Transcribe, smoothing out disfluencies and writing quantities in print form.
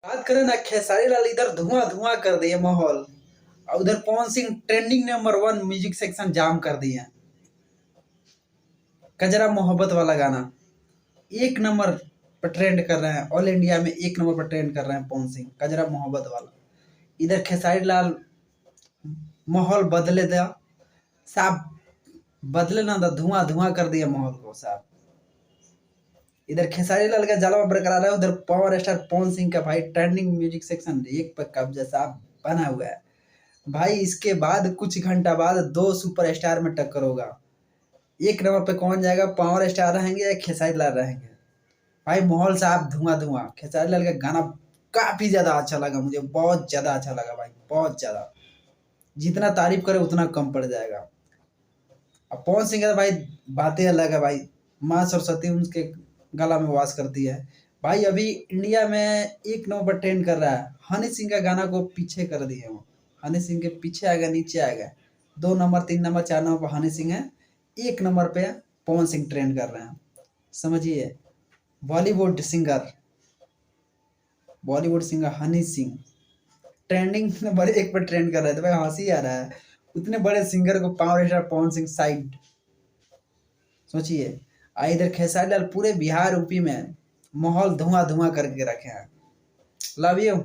बात करें ना, खेसारी लाल इधर धुआं धुआं कर दिए माहौल, और उधर Pawan Singh trending number 1 music section jam कर दिए। कजरा मोहब्बत वाला गाना एक नंबर पर ट्रेंड कर रहे हैं, ऑल इंडिया में एक नंबर पर ट्रेंड कर रहे हैं पवन सिंह, कजरा मोहब्बत वाला। इधर खेसारी लाल माहौल बदले दे साहब, बदले ना था, धुआं धुआं कर दिया माहौल को साहब। इधर खेसारी लाल का जलवा बरकरार है, उधर पावर स्टार पवन सिंह का भाई ट्रेंडिंग म्यूजिक सेक्शन एक पर कब्जा साहब बना हुआ है भाई। इसके बाद कुछ घंटा बाद 2 सुपरस्टार में टक्कर होगा। एक नंबर पे कौन जाएगा, पावर स्टार रहेंगे या खेसारी लाल रहेंगे? भाई माहौल साहब धुआं धुआं। खेसारी लाल का गाना काफी ज्यादा अच्छा लगा मुझे, बहुत ज्यादा अच्छा लगा भाई, बहुत ज्यादा। जितना तारीफ करे उतना कम पड़ जाएगा। अब पवन सिंह का तो भाई बातें अलग है भाई, माँ सरस्वती उनके गला में वास करती है भाई। अभी इंडिया में एक नंबर पर ट्रेंड कर रहा है, हनी सिंह का गाना को पीछे कर दिए वो। हनी सिंह के पीछे आ गया, नीचे आ गया। 2 नंबर 3 नंबर 4 नंबर पर हनी सिंह है, एक नंबर पे पवन सिंह ट्रेंड कर रहे हैं। समझिए, Bollywood singer Bollywood singer Honey Singh trending number 1 पर ट्रेंड कर रहे थे भाई। हंसी आ रहा है, उतने बड़े सिंगर को power star Pawan Singh side. सोचिए, इधर खेसारी लाल पूरे बिहार यूपी में माहौल धुआं धुआं करके रखे हैं। Love you.